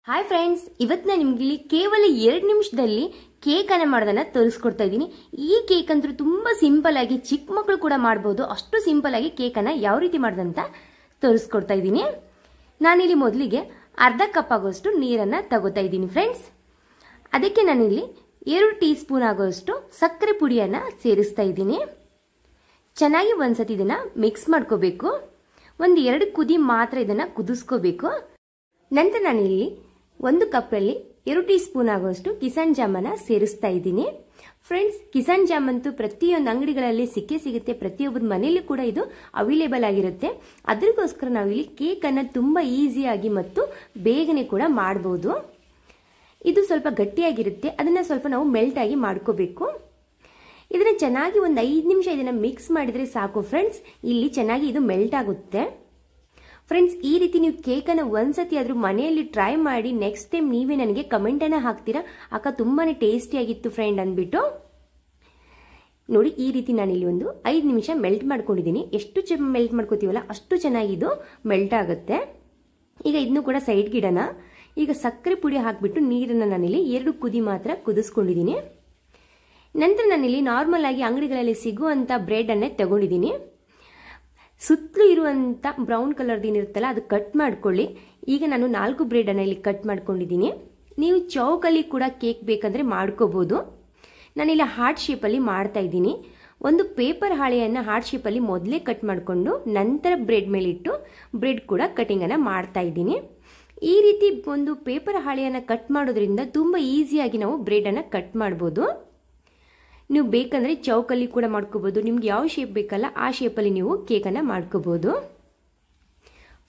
Hi friends, ಇವತ್ತು ನಾನು ನಿಮಗೆ ಕೇವಲ 2 ನಿಮಿಷದಲ್ಲಿ ಕೇಕ್ ಅನ್ನು ಮಾಡೋದನ್ನ ತೋರಿಸ್ಕೊಡ್ತಾ ಇದ್ದೀನಿ. ಈ ಕೇಕ್ ಅಂತೂ ತುಂಬಾ ಸಿಂಪಲ್ ಆಗಿ ಚಿಕ್ಕ ಮಕ್ಕಳು ಕೂಡ ಮಾಡಬಹುದು. ಅಷ್ಟು ಸಿಂಪಲ್ ಆಗಿ ಕೇಕ್ ಅನ್ನು ಯಾವ ರೀತಿ ಮಾಡೋದಂತ ತೋರಿಸ್ಕೊಡ್ತಾ ಇದ್ದೀನಿ. ನಾನಿಲ್ಲಿ ಮೊದಲಿಗೆ ಅರ್ಧ ಕಪ್ ಆಗೋಷ್ಟು ನೀರನ್ನ ತಗೋತಾ ಇದ್ದೀನಿ ಫ್ರೆಂಡ್ಸ್. ಅದಕ್ಕೆ ನಾನಿಲ್ಲಿ 2 ಟೀ ಸ್ಪೂನ್ ಆಗೋಷ್ಟು ಸಕ್ಕರೆ ಪುಡಿಯನ್ನ ಸೇರಿಸ್ತಾ ಇದ್ದೀನಿ. ಚೆನ್ನಾಗಿ ಒಂದ್ಸತಿ ಇದನ್ನ ಮಿಕ್ಸ್ ಮಾಡ್ಕೋಬೇಕು. 1-2 ಕುದಿ ಮಾತ್ರ ಇದನ್ನ ಕುದಿಸ್ಕೋಬೇಕು. ನಂತರ ನಾನಿಲ್ಲಿ 1 ಕಪ್ಪಲ್ಲಿ 2 ಟೀ ಸ್ಪೂನ್ ಆಗುವಷ್ಟು ಕಿಸಾನ್ ಜಾಮನ್ನ ಸೇರಿಸ್ತಾ ಇದ್ದೀನಿ. ಫ್ರೆಂಡ್ಸ್, ಕಿಸಾನ್ ಜಾಮ್ ಅಂತೂ ಪ್ರತಿಯೊಂದು ಅಂಗಡಿಗಳಲ್ಲಿ ಸಿಗುತ್ತೆ. ಪ್ರತಿಯೊಬ್ಬರ ಮನೆಯಲ್ಲಿ ಕೂಡ ಇದು ಅವೈಲೇಬಲ್ ಆಗಿರುತ್ತೆ. ಅದಕ್ಕೋಸ್ಕರ ನಾವಿಲ್ಲಿ ಕೇಕ್ ಅನ್ನ ತುಂಬಾ ಈಸಿಯಾಗಿ ಮತ್ತು ಬೇಗನೆ ಕೂಡ ಮಾಡಬಹುದು. ಇದು ಸ್ವಲ್ಪ ಗಟ್ಟಿಯಾಗಿರುತ್ತೆ. ಅದನ್ನ ಸ್ವಲ್ಪ ನಾವು ಮೆಲ್ಟ್ ಆಗಿ ಮಾಡ್ಕೋಬೇಕು. ಇದನ್ನ ಚೆನ್ನಾಗಿ 5 ನಿಮಿಷ ಇದನ್ನ ಮಿಕ್ಸ್ ಮಾಡಿದ್ರೆ ಸಾಕು ಫ್ರೆಂಡ್ಸ್. ಇಲ್ಲಿ ಚೆನ್ನಾಗಿ ಇದು ಮೆಲ್ಟ್ ಆಗುತ್ತೆ. ಫ್ರೆಂಡ್ಸ್, ಈ ರೀತಿ ನೀವು ಕೇಕ್ ಅನ್ನ ಒಂದ್ಸತಿ ಆದ್ರೂ ಮನೆಯಲ್ಲಿ ಟ್ರೈ ಮಾಡಿ ನೆಕ್ಸ್ಟ್ ಟೈಮ್ ನೀವೇ ನನಗೆ ಕಮೆಂಟ್ ಅನ್ನ ಹಾಕ್ತೀರಾ, ಅಕ್ಕ ತುಂಬಾನೇ ಟೇಸ್ಟಿ ಆಗಿತ್ತು ಫ್ರೆಂಡ್ ಅಂದ್ಬಿಟ್ಟು. ನೋಡಿ, ಈ ರೀತಿ ನಾನಿಲ್ಲಿ 5 ನಿಮಿಷ ಮೆಲ್ಟ್ ಮಾಡ್ಕೊಂಡಿದ್ದೀನಿ. ಎಷ್ಟು ಮೆಲ್ಟ್ ಮಾಡ್ಕೋತೀವಲ್ಲ ಅಷ್ಟು ಚೆನ್ನಾಗಿ ಇದು ಮೆಲ್ಟ್ ಆಗುತ್ತೆ. ಈಗ ಇದನ್ನು ಕೂಡ ಸೈಡ್ಗೆ ಇಡೋಣ. ಈಗ ಸಕ್ಕರೆ ಪುಡಿ ಹಾಕ್ಬಿಟ್ಟು ನೀರನ್ನ ನಾನಿಲ್ಲಿ 2 ಕುದಿ ಮಾತ್ರ ಕುದಿಸ್ಕೊಂಡಿದ್ದೀನಿ. ನಂತರ ನಾನಿಲ್ಲಿ ನಾರ್ಮಲ್ ಆಗಿ ಅಂಗಡಿಗಳಲ್ಲಿ ಸಿಗುವಂತ ಬ್ರೆಡ್ ಅನ್ನೇ ತಗೊಂಡಿದ್ದೀನಿ. ಸುತ್ತಲೂ ಇರುವಂತ ಬ್ರೌನ್ ಕಲರ್ ಏನಿರುತ್ತಲ್ಲ ಅದು ಕಟ್ ಮಾಡ್ಕೊಳ್ಳಿ. ಈಗ ನಾನು 4 ಬ್ರೆಡ್ ಅನ್ನ ಇಲ್ಲಿ ಕಟ್ ಮಾಡ್ಕೊಂಡಿದ್ದೀನಿ. ನೀವು ಚೌಕಲ್ಲಿ ಕೂಡ ಕೇಕ್ ಬೇಕಂದ್ರೆ ಮಾಡ್ಕೋಬಹುದು. ನಾನಿಲ್ಲಿ ಹಾರ್ಟ್ ಶೇಪ್ ಅಲ್ಲಿ ಮಾಡ್ತಾ ಇದ್ದೀನಿ. ಒಂದು ಪೇಪರ್ ಹಾಳೆಯನ್ನ ಹಾರ್ಟ್ ಶೇಪ್ ಅಲ್ಲಿ ಮೊದಲೇ ಕಟ್ ಮಾಡಿಕೊಂಡು ನಂತರ ಬ್ರೆಡ್ ಮೇಲೆ ಇಟ್ಟು ಬ್ರೆಡ್ ಕೂಡ ಕಟಿಂಗ್ ಅನ್ನ ಮಾಡ್ತಾ ಇದ್ದೀನಿ. ಈ ರೀತಿ ಒಂದು ಪೇಪರ್ ಹಾಳೆಯನ್ನ ಕಟ್ ಮಾಡೋದ್ರಿಂದ ತುಂಬಾ ಈಸಿಯಾಗಿ ನಾವು ಬ್ರೆಡ್ ಅನ್ನ ಕಟ್ ಮಾಡಬಹುದು. ನೀವು ಬೇಕಂದ್ರೆ ಚೌಕಲ್ಲಿ ಕೂಡ ಮಾಡ್ಕೋಬಹುದು. ನಿಮ್ಗೆ ಯಾವ ಶೇಪ್ ಬೇಕಲ್ಲ ಆ ಶೇಪಲ್ಲಿ ನೀವು ಕೇಕನ್ನು ಮಾಡ್ಕೋಬಹುದು.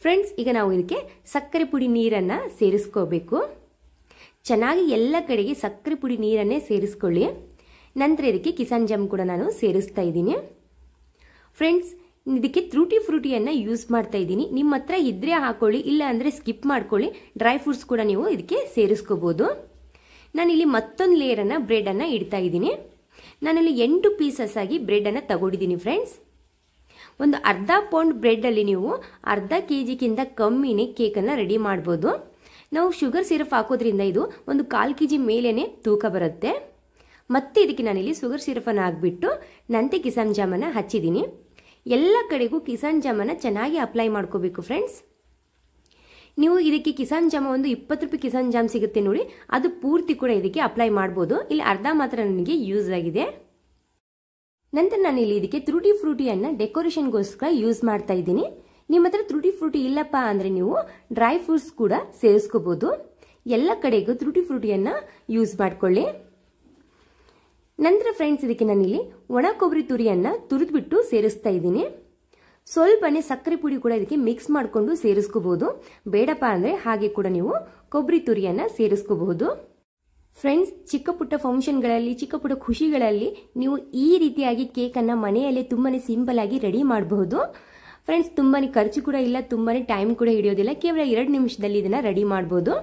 ಫ್ರೆಂಡ್ಸ್, ಈಗ ನಾವು ಇದಕ್ಕೆ ಸಕ್ಕರೆ ಪುಡಿ ನೀರನ್ನ ಸೇರಿಸ್ಕೋಬೇಕು. ಚೆನ್ನಾಗಿ ಎಲ್ಲ ಕಡೆಗೆ ಸಕ್ಕರೆ ಪುಡಿ ನೀರನ್ನೇ ಸೇರಿಸ್ಕೊಳ್ಳಿ. ನಂತರ ಇದಕ್ಕೆ ಕಿಸಾನ್ ಜಾಮ್ ಕೂಡ ನಾನು ಸೇರಿಸ್ತಾ ಇದ್ದೀನಿ. ಫ್ರೆಂಡ್ಸ್, ಇದಕ್ಕೆ ಟ್ರೂಟಿ ಫ್ರೂಟಿಯನ್ನ ಯೂಸ್ ಮಾಡ್ತಾ ಇದ್ದೀನಿ. ನಿಮ್ಮ ಹತ್ರ ಇದ್ರೆ ಹಾಕೊಳ್ಳಿ, ಇಲ್ಲ ಅಂದ್ರೆ ಸ್ಕಿಪ್ ಮಾಡ್ಕೊಳ್ಳಿ. ಡ್ರೈ ಫ್ರೂಟ್ಸ್ ಕೂಡ ನೀವು ಇದಕ್ಕೆ ಸೇರಿಸ್ಕೋಬಹುದು. ನಾನಿಲ್ಲಿ ಮತ್ತೊಂದು ಲೇಯರ್ ಅನ್ನ ಬ್ರೆಡ್ ಅನ್ನ ಇಡ್ತಾ ಇದ್ದೀನಿ. ನಾನಲ್ಲಿ 8 ಪೀಸಸ್ ಆಗಿ ಬ್ರೆಡ್ ಅನ್ನ ತಗೊಂಡಿದ್ದೀನಿ ಫ್ರೆಂಡ್ಸ್. ಒಂದು ಅರ್ಧ ಪೌಂಡ್ ಬ್ರೆಡ್ ಅಲ್ಲಿ ನೀವು ಅರ್ಧ ಕೆಜಿಗಿಂತ ಕಮ್ಮಿನೇ ಕೇಕ್ ಅನ್ನ ರೆಡಿ ಮಾಡಬಹುದು. ನಾವು ಶುಗರ್ ಸಿರಪ್ ಹಾಕೋದ್ರಿಂದ ಇದು ಒಂದು 1/4 ಕೆಜಿ ಮೇಲೇನೆ ತೂಕ ಬರುತ್ತೆ. ಮತ್ತೆ ಇದಕ್ಕೆ ನಾನಿಲ್ಲಿ ಶುಗರ್ ಸಿರಪ್ ಅನ್ನ ಹಾಕ್ಬಿಟ್ಟು ನಂತೆ ಕಿಸಾನ್ ಜಾಮನ್ನ ಹಚ್ಚಿದ್ದೀನಿ. ಎಲ್ಲ ಕಡೆಗೂ ಕಿಸಾನ್ ಜಾಮನ್ನ ಚೆನ್ನಾಗಿ ಅಪ್ಲೈ ಮಾಡ್ಕೋಬೇಕು ಫ್ರೆಂಡ್ಸ್. ನೀವು ಇದಕ್ಕೆ ಕಿಸಾನ್ ಜಾಮ ಒಂದು 20 ರೂಪಾಯಿ ಕಿಸಾನ್ ಜಾಮ್ ಸಿಗುತ್ತೆ ನೋಡಿ, ಅದು ಪೂರ್ತಿ ಕೂಡ ಇದಕ್ಕೆ ಅಪ್ಲೈ ಮಾಡಬಹುದು. ಇಲ್ಲಿ ಅರ್ಧ ಮಾತ್ರ ನನಗೆ ಯೂಸ್ ಆಗಿದೆ. ನಂತರ ನಾನು ಇಲ್ಲಿ ಇದಕ್ಕೆ ಟ್ರೂಟಿ ಫ್ರೂಟಿಯನ್ನ ಡೆಕೋರೇಷನ್ಗೋಸ್ಕರ ಯೂಸ್ ಮಾಡ್ತಾ ಇದ್ದೀನಿ. ನಿಮ್ಮ ಹತ್ರ ಟ್ರೂಟಿ ಫ್ರೂಟಿ ಇಲ್ಲಪ್ಪ ಅಂದ್ರೆ ನೀವು ಡ್ರೈ ಫ್ರೂಟ್ಸ್ ಕೂಡ ಸೇರಿಸ್ಕೋಬಹುದು. ಎಲ್ಲ ಕಡೆಗೂ ಟ್ರೂಟಿ ಫ್ರೂಟಿಯನ್ನ ಯೂಸ್ ಮಾಡ್ಕೊಳ್ಳಿ. ನಂತರ ಫ್ರೆಂಡ್ಸ್, ಇದಕ್ಕೆ ನಾನಿಲ್ಲಿ ಒಣ ಕೊಬ್ಬರಿ ತುರಿಯನ್ನ ತುರಿದ್ಬಿಟ್ಟು ಸೇರಿಸ್ತಾ ಇದ್ದೀನಿ. ಸ್ವಲ್ಪನೇ ಸಕ್ಕರೆ ಪುಡಿ ಕೂಡ ಇದಕ್ಕೆ ಮಿಕ್ಸ್ ಮಾಡಿಕೊಂಡು ಸೇರಿಸ್ಕೋಬಹುದು. ಬೇಡಪ್ಪ ಅಂದ್ರೆ ಹಾಗೆ ಕೂಡ ನೀವು ಕೊಬ್ಬರಿ ತುರಿಯನ್ನ ಸೇರಿಸ್ಕೋಬಹುದು. ಫ್ರೆಂಡ್ಸ್, ಚಿಕ್ಕ ಪುಟ್ಟ ಫಂಕ್ಷನ್ಗಳಲ್ಲಿ, ಚಿಕ್ಕ ಪುಟ್ಟ ಖುಷಿಗಳಲ್ಲಿ ನೀವು ಈ ರೀತಿಯಾಗಿ ಕೇಕ್ ಅನ್ನ ಮನೆಯಲ್ಲೇ ತುಂಬಾನೇ ಸಿಂಪಲ್ ಆಗಿ ರೆಡಿ ಮಾಡಬಹುದು. ಫ್ರೆಂಡ್ಸ್, ತುಂಬಾನೇ ಖರ್ಚು ಕೂಡ ಇಲ್ಲ, ತುಂಬಾನೇ ಟೈಮ್ ಕೂಡ ಹಿಡಿಯೋದಿಲ್ಲ. ಕೇವಲ 2 ನಿಮಿಷದಲ್ಲಿ ಇದನ್ನ ರೆಡಿ ಮಾಡಬಹುದು.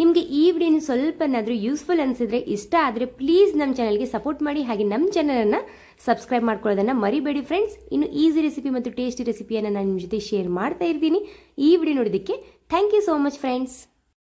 ನಿಮಗೆ ಈ ವಿಡಿಯೋ ಸ್ವಲ್ಪನಾದ್ರೂ ಯೂಸ್ಫುಲ್ ಅನ್ಸಿದ್ರೆ, ಇಷ್ಟ ಆದ್ರೆ ಪ್ಲೀಸ್ ನಮ್ಮ ಚಾನಲ್ಗೆ ಸಪೋರ್ಟ್ ಮಾಡಿ. ಹಾಗೆ ನಮ್ಮ ಚಾನಲ್ ಅನ್ನ ಸಬ್ಸ್ಕ್ರೈಬ್ ಮಾಡ್ಕೊಳ್ಳೋದನ್ನ ಮರಿಬೇಡಿ ಫ್ರೆಂಡ್ಸ್. ಇನ್ನು ಈಸಿ ರೆಸಿಪಿ ಮತ್ತು ಟೇಸ್ಟಿ ರೆಸಿಪಿಯನ್ನು ನಾನು ನಿಮ್ಮ ಜೊತೆ ಶೇರ್ ಮಾಡ್ತಾ ಇರ್ತೀನಿ. ಈ ವಿಡಿಯೋ ನೋಡಿದ್ದಕ್ಕೆ thank you so much friends.